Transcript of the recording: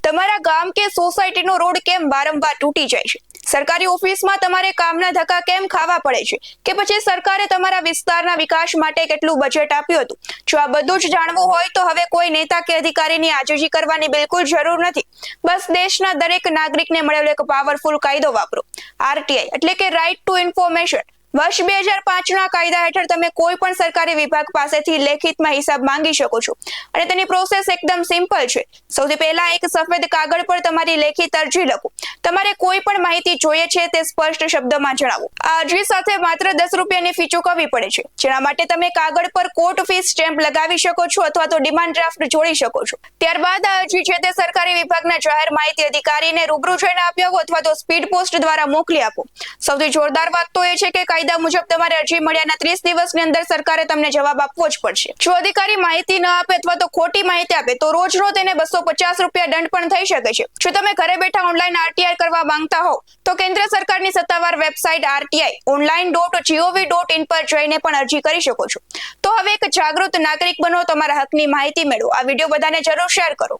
તમારા ગામ કે સોસાયટીનો રોડ કેમ વારંવાર તૂટી જાય છે? સરકારી ઓફિસમાં તમારે કામના ધક્કા કેમ ખાવા પડે છે? કે પછી સરકારે તમારા વિસ્તારના વિકાસ માટે કેટલું બજેટ આપ્યું હતું? જો આ બધું જ જાણવું હોય તો હવે કોઈ નેતા કે અધિકારીની આજીજી કરવાની બિલકુલ જરૂર નથી. બસ દેશના દરેક નાગરિકને મળેલો એક પાવરફુલ કાયદો વાપરો, આરટીઆઈ એટલે કે રાઇટ ટુ ઇન્ફોર્મેશન. વર્ષ 2005ના કાયદા હેઠળ તમે કોઈ પણ સરકારી વિભાગ પાસેથી લેખિતમાં હિસાબ માંગી શકો છો અને તેની પ્રોસેસ એકદમ સિમ્પલ છે. સૌથી પહેલા એક સફેદ કાગળ પર તમારી લેખિત અરજી લખો. તમારે કોઈ પણ માહિતી જોઈએ છે તે સ્પષ્ટ શબ્દમાં જણાવો. આ અરજી સાથે માત્ર 10 રૂપિયાની ફી ચૂકવવી પડે છે, જેના માટે તમે કાગળ પર કોર્ટ ફી સ્ટેમ્પ લગાવી શકો છો અથવા તો ડિમાન્ડ ડ્રાફ્ટ જોડી શકો છો. ત્યારબાદ આ અરજી છે તે સરકારી વિભાગના જાહેર માહિતી અધિકારીને રૂબરૂ જઈને આપી આપો અથવા તો સ્પીડ પોસ્ટ દ્વારા મોકલી આપો. સૌથી જોરદાર વાત તો એ છે કે કાયદા મુજબ તમારે અરજી મળ્યાના 30 દિવસની અંદર સરકારે તમને જવાબ આપવો જ પડશે. જો અધિકારી માહિતી ન આપે અથવા તો ખોટી માહિતી આપે તો રોજ તેને 250 રૂપિયા દંડ પણ થઈ શકે છે. જો તમે ઘરે બેઠા ઓનલાઈન આરટીઆઈ કરવા માંગતા હો તો કેન્દ્ર સરકારની સત્તાવાર વેબસાઇટ rti.online.gov.in પર જઈને પણ અરજી કરી શકો છો. તો હવે એક જાગૃત નાગરિક બનો, તમારા હકની માહિતી મેળવો. આ વિડીયો બધાને જરૂર શેર કરો.